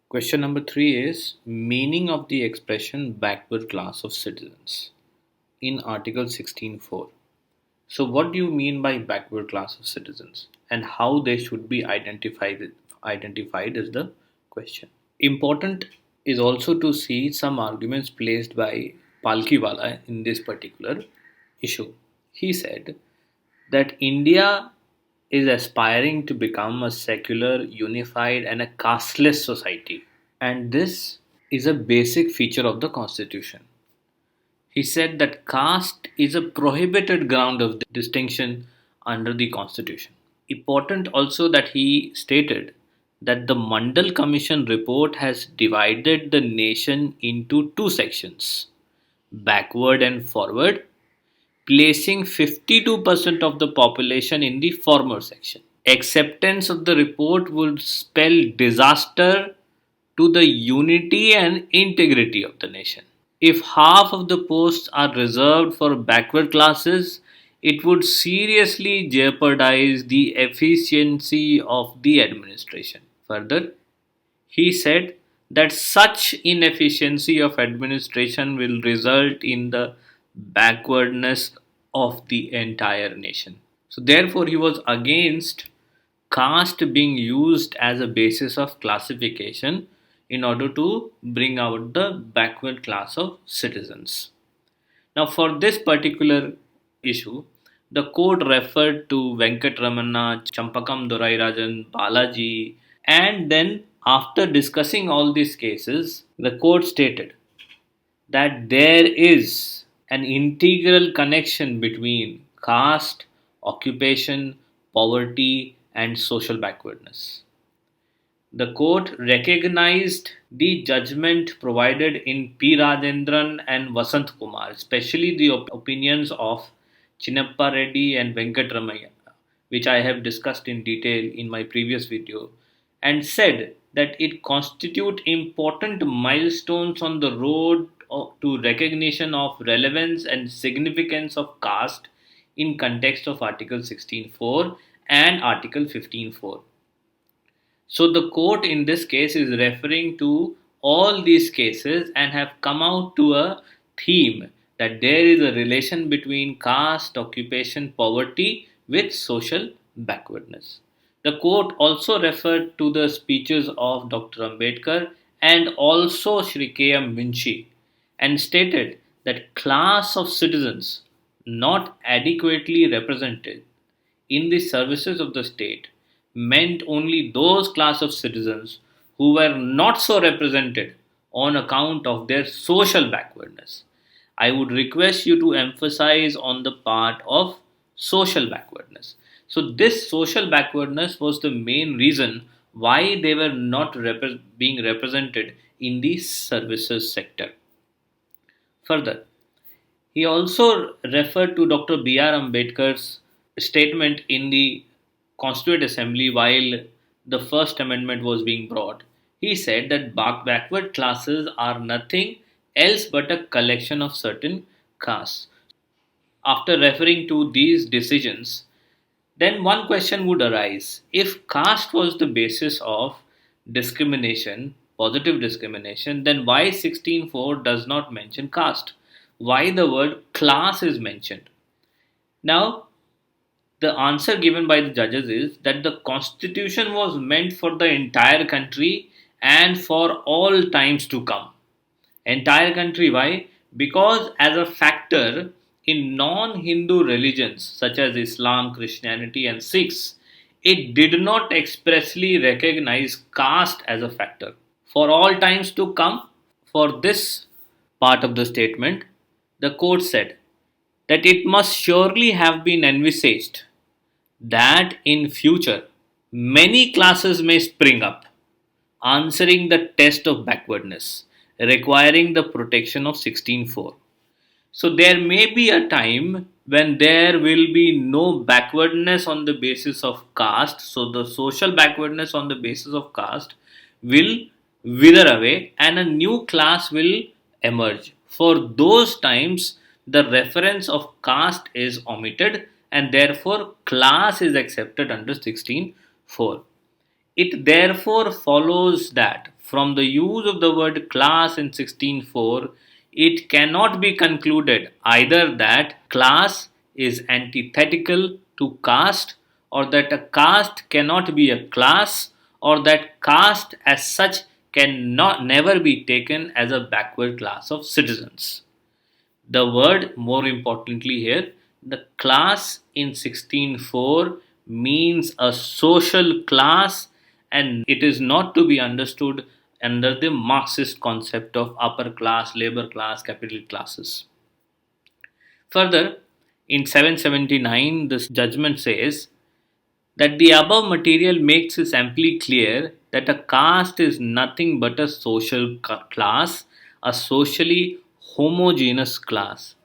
Question number 3 is meaning of the expression backward class of citizens in Article 16.4. So, what do you mean by backward class of citizens and how they should be identified is the question. Important is also to see some arguments placed by Palkiwala in this particular issue. He said that India is aspiring to become a secular, unified, and a casteless society. And this is a basic feature of the constitution. He said that caste is a prohibited ground of distinction under the constitution. Important also that he stated that the Mandal Commission report has divided the nation into two sections, backward and forward, placing 52% of the population in the former section. Acceptance of the report would spell disaster to the unity and integrity of the nation. If half of the posts are reserved for backward classes, it would seriously jeopardize the efficiency of the administration. Further, he said that such inefficiency of administration will result in the backwardness of the entire nation. So, therefore, he was against caste being used as a basis of classification in order to bring out the backward class of citizens. Now, for this particular issue, the court referred to Venkatramana, Champakam Dorairajan, Balaji, and then after discussing all these cases, the court stated that there is an integral connection between caste, occupation, poverty, and social backwardness. The court recognized the judgment provided in P. Rajendran and Vasant Kumar, especially the opinions of Chinnappa Reddy and Venkatramaya, which I have discussed in detail in my previous video, and said that it constitute important milestones on the road to recognition of relevance and significance of caste in context of Article 16.4 and Article 15.4. So the court in this case is referring to all these cases and have come out to a theme that there is a relation between caste, occupation, poverty with social backwardness. The court also referred to the speeches of Dr. Ambedkar and also Shri K.M. Munshi and stated that class of citizens not adequately represented in the services of the state meant only those class of citizens who were not so represented on account of their social backwardness. I would request you to emphasize on the part of social backwardness. So, this social backwardness was the main reason why they were not being represented in the services sector. Further, he also referred to Dr. B.R. Ambedkar's statement in the Constituent Assembly while the First Amendment was being brought. He said that backward classes are nothing else but a collection of certain castes. After referring to these decisions, then one question would arise. If caste was the basis of discrimination, positive discrimination, then why 16.4 does not mention caste? Why the word class is mentioned? Now, the answer given by the judges is that the constitution was meant for the entire country and for all times to come. Entire country, why? Because as a factor in non Hindu religions such as Islam, Christianity, and Sikhs, it did not expressly recognize caste as a factor. For all times to come, for this part of the statement, the court said that it must surely have been envisaged that in future many classes may spring up answering the test of backwardness requiring the protection of 16.4. So there may be a time when there will be no backwardness on the basis of caste, so the social backwardness on the basis of caste will wither away and a new class will emerge. For those times, the reference of caste is omitted and therefore class is accepted under 16.4. It therefore follows that from the use of the word class in 16.4, it cannot be concluded either that class is antithetical to caste, or that a caste cannot be a class, or that caste as such cannot never be taken as a backward class of citizens. The word, more importantly here, the class in 16.4 means a social class, and it is not to be understood under the Marxist concept of upper class, labor class, capital classes. Further, in 779, this judgment says that the above material makes it amply clear that a caste is nothing but a social class, a socially homogeneous class.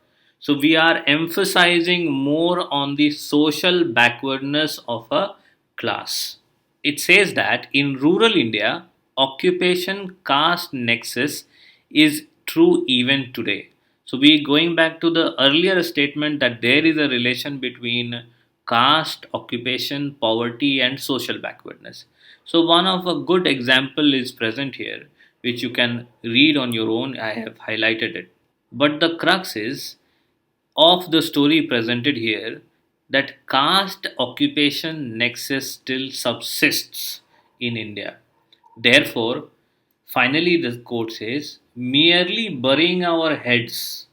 So we are emphasizing more on the social backwardness of a class. It says that in rural India, occupation caste nexus is true even today. So we going back to the earlier statement that there is a relation between caste, occupation, poverty, and social backwardness. So one of a good example is present here, which you can read on your own. I have highlighted it. But the crux is of the story presented here that caste occupation nexus still subsists in India. Therefore, finally, the quote says, merely burying our heads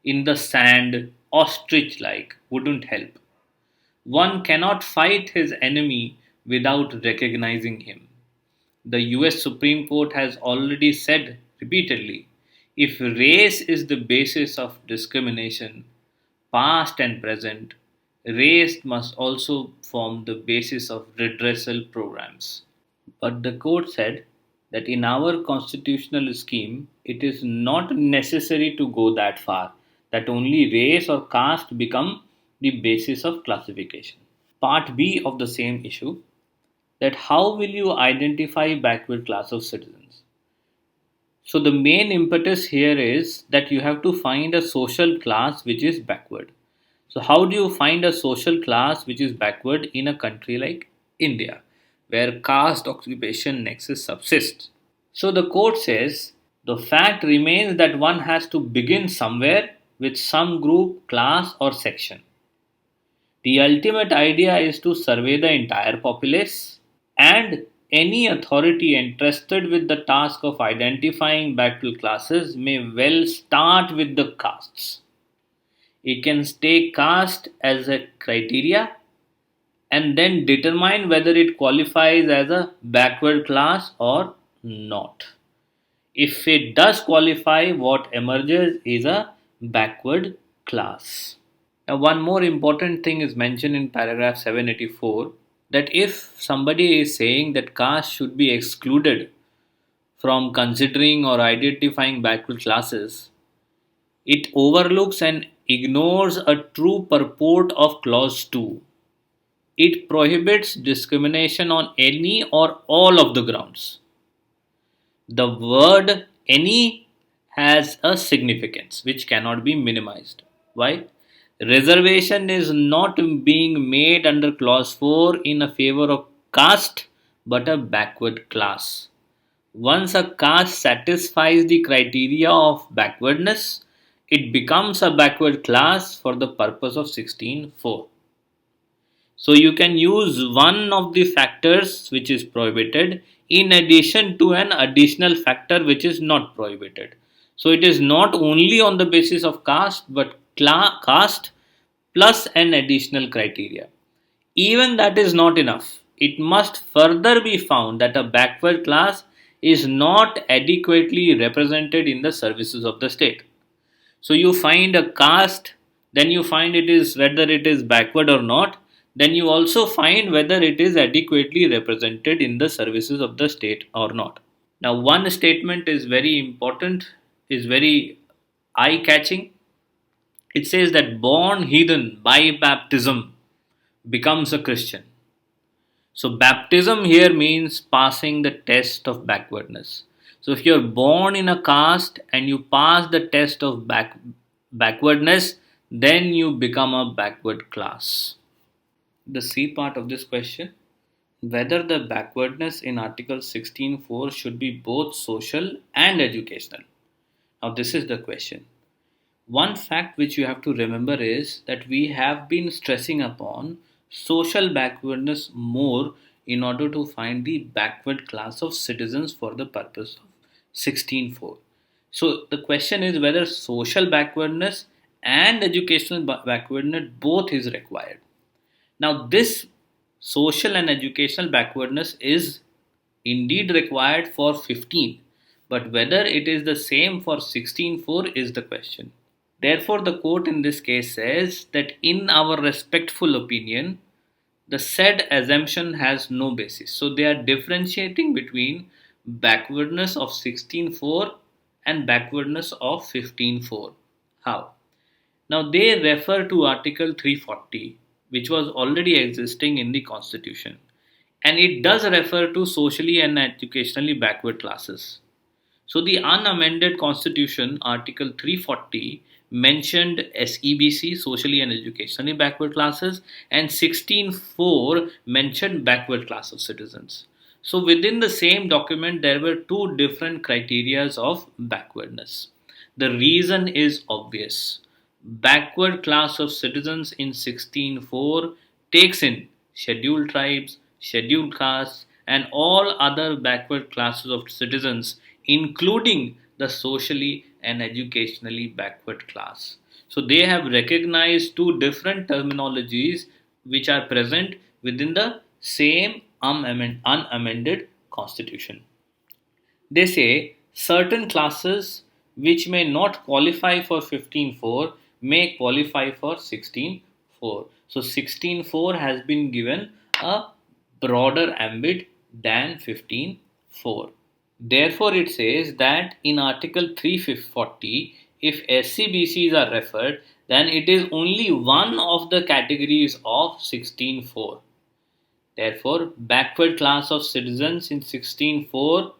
in the sand, ostrich like, wouldn't help. One cannot fight his enemy without recognizing him. The US Supreme Court has already said repeatedly, if race is the basis of discrimination, past and present, race must also form the basis of redressal programs. But the court said that in our constitutional scheme, it is not necessary to go that far, that only race or caste become the basis of classification. Part B of the same issue, that how will you identify backward class of citizens? So the main impetus here is that you have to find a social class which is backward. So how do you find a social class which is backward in a country like India, where caste occupation nexus subsists? So the court says the fact remains that one has to begin somewhere with some group, class, or section. The ultimate idea is to survey the entire populace, and any authority entrusted with the task of identifying backward classes may well start with the castes. It can take caste as a criteria and then determine whether it qualifies as a backward class or not. If it does qualify, what emerges is a backward class. Now, one more important thing is mentioned in paragraph 784, that if somebody is saying that caste should be excluded from considering or identifying backward classes, it overlooks and ignores a true purport of clause 2. It prohibits discrimination on any or all of the grounds. The word any has a significance which cannot be minimized. Why? Reservation is not being made under clause 4 in a favor of caste but a backward class. Once a caste satisfies the criteria of backwardness, it becomes a backward class for the purpose of 16.4. So you can use one of the factors which is prohibited in addition to an additional factor which is not prohibited. So it is not only on the basis of caste but caste plus an additional criteria. Even that is not enough. It must further be found that a backward class is not adequately represented in the services of the state. So you find a caste, then you find it is whether it is backward or not, then you also find whether it is adequately represented in the services of the state or not. Now, one statement is very important, is very eye catching. It says that born heathen by baptism becomes a Christian. So, baptism here means passing the test of backwardness. So, if you're born in a caste and you pass the test of backwardness, then you become a backward class. The C part of this question, whether the backwardness in Article 16.4 should be both social and educational. Now, this is the question. One fact which you have to remember is that we have been stressing upon social backwardness more in order to find the backward class of citizens for the purpose of 16.4. So the question is whether social backwardness and educational backwardness both is required. Now, this social and educational backwardness is indeed required for 15, but whether it is the same for 16.4 is the question. Therefore, the court in this case says that in our respectful opinion, the said assumption has no basis. So they are differentiating between backwardness of 16.4 and backwardness of 15.4. How? Now they refer to Article 340, which was already existing in the Constitution, and it does refer to socially and educationally backward classes. So the unamended Constitution, Article 340, mentioned SEBC, socially and educationally backward classes, and 16.4 mentioned backward class of citizens. So within the same document, there were two different criterias of backwardness. The reason is obvious. Backward class of citizens in 16.4 takes in scheduled tribes, scheduled castes, and all other backward classes of citizens, including the socially and educationally backward class. So they have recognized two different terminologies which are present within the same unamended constitution. They say certain classes which may not qualify for 15.4 may qualify for 16.4. So 16.4 has been given a broader ambit than 15.4. Therefore, it says that in Article 340, if SCBCs are referred, then it is only one of the categories of 16.4. Therefore, backward class of citizens in 16.4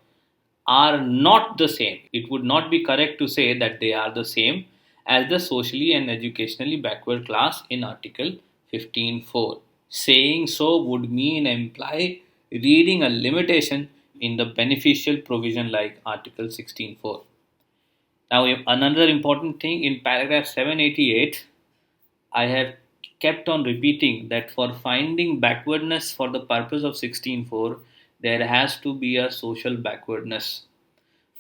are not the same. It would not be correct to say that they are the same as the socially and educationally backward class in Article 15.4. Saying so would mean imply reading a limitation in the beneficial provision like Article 16.4. Now, another important thing in paragraph 788, I have kept on repeating that for finding backwardness for the purpose of 16.4, there has to be a social backwardness.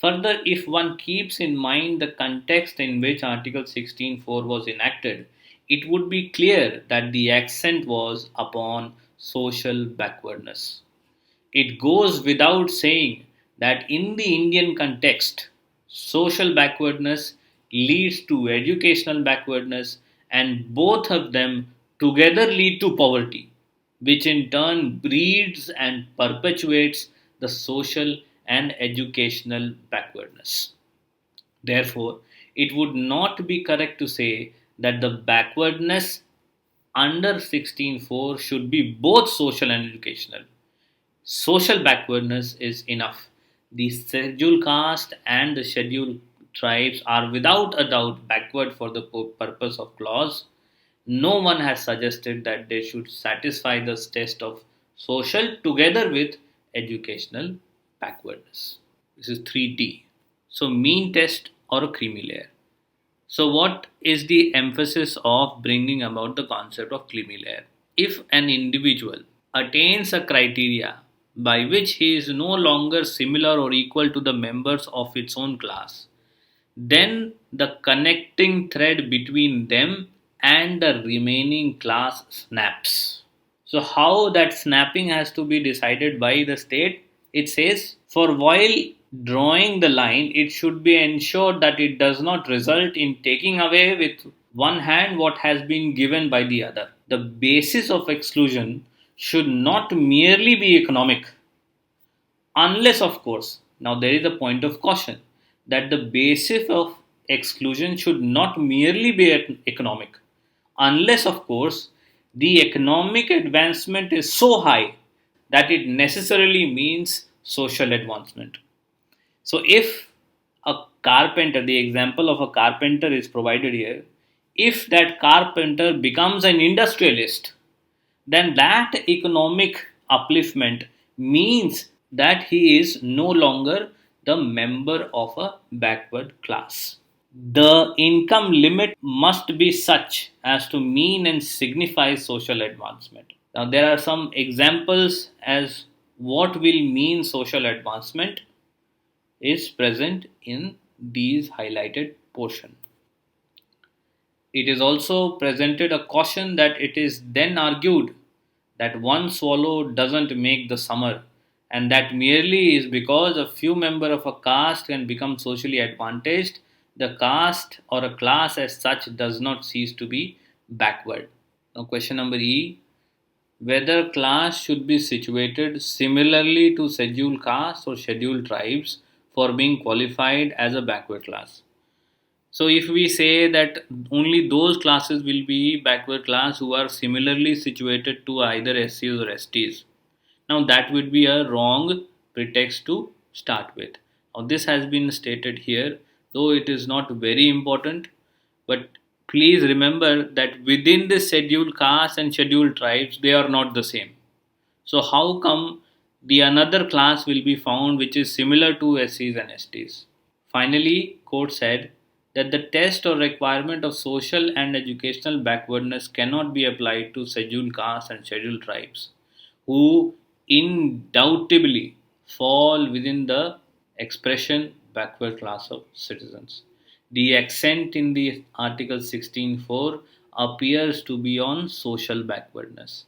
Further, if one keeps in mind the context in which Article 16.4 was enacted, it would be clear that the accent was upon social backwardness. It goes without saying that in the Indian context, social backwardness leads to educational backwardness, and both of them together lead to poverty, which in turn breeds and perpetuates the social and educational backwardness. Therefore, it would not be correct to say that the backwardness under 16.4 should be both social and educational. Social backwardness is enough. The scheduled caste and the scheduled tribes are without a doubt backward for the purpose of clause. No one has suggested that they should satisfy the test of social together with educational backwardness. This is 3D. So, mean test or a creamy layer. So, what is the emphasis of bringing about the concept of creamy layer? If an individual attains a criteria by which he is no longer similar or equal to the members of its own class, then the connecting thread between them and the remaining class snaps. So, how that snapping has to be decided by the state? It says, for while drawing the line, it should be ensured that it does not result in taking away with one hand what has been given by the other. The basis of exclusion should not merely be economic, unless, of course, now there is a point of caution that the basis of exclusion should not merely be economic, unless, of course, the economic advancement is so high that it necessarily means social advancement. So, if a carpenter, the example of a carpenter is provided here, if that carpenter becomes an industrialist, then that economic upliftment means that he is no longer the member of a backward class. The income limit must be such as to mean and signify social advancement. Now, there are some examples as what will mean social advancement is present in these highlighted portion. It is also presented a caution that it is then argued that one swallow doesn't make the summer, and that merely is because a few members of a caste can become socially advantaged, the caste or a class as such does not cease to be backward. Now, question number E, whether class should be situated similarly to scheduled castes or scheduled tribes for being qualified as a backward class. So if we say that only those classes will be backward class who are similarly situated to either SCs or STs, now that would be a wrong pretext to start with. Now this has been stated here, though it is not very important, but please remember that within the scheduled castes and scheduled tribes, they are not the same. So how come the another class will be found which is similar to SCs and STs? Finally, court said that the test or requirement of social and educational backwardness cannot be applied to scheduled castes and scheduled tribes, who undoubtedly fall within the expression backward class of citizens. The accent in the Article 16.4 appears to be on social backwardness.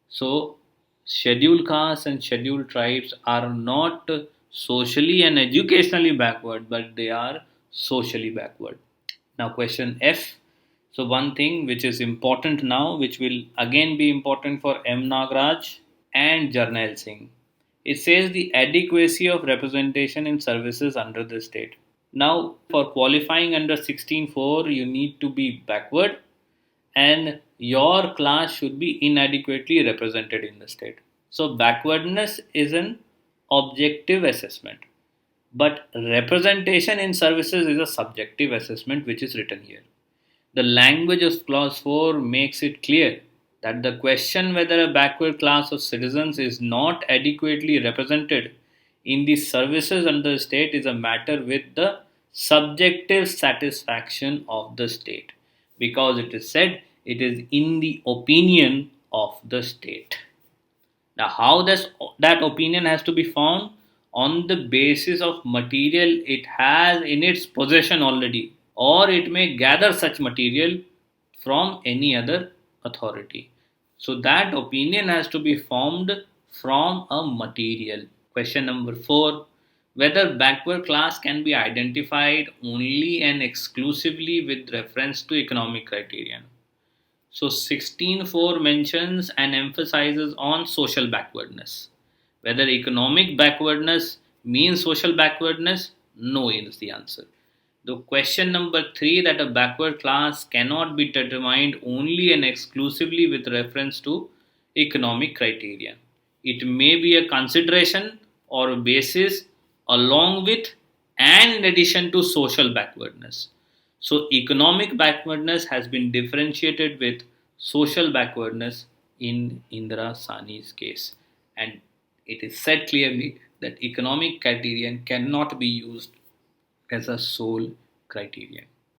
So, scheduled castes and scheduled tribes are not socially and educationally backward, but they are socially backward. Now, question F. So, one thing which is important now, which will again be important for M. Nagraj and Jarnail Singh. It says the adequacy of representation in services under the state. Now, for qualifying under 16.4, you need to be backward and your class should be inadequately represented in the state. So, backwardness is an objective assessment, but representation in services is a subjective assessment which is written here. The language of clause 4 makes it clear that the question whether a backward class of citizens is not adequately represented in the services under the state is a matter with the subjective satisfaction of the state, because it is said it is in the opinion of the state. Now, how does that opinion has to be found? On the basis of material it has in its possession already, or it may gather such material from any other authority. So that opinion has to be formed from a material. Question number 4, whether backward class can be identified only and exclusively with reference to economic criterion. So 16.4 mentions and emphasizes on social backwardness. Whether economic backwardness means social backwardness, no is the answer. The question number 3, that a backward class cannot be determined only and exclusively with reference to economic criterion. It may be a consideration or a basis along with and in addition to social backwardness. So, economic backwardness has been differentiated with social backwardness in Indra Sawhney's case, and it is said clearly that economic criterion cannot be used as a sole criterion.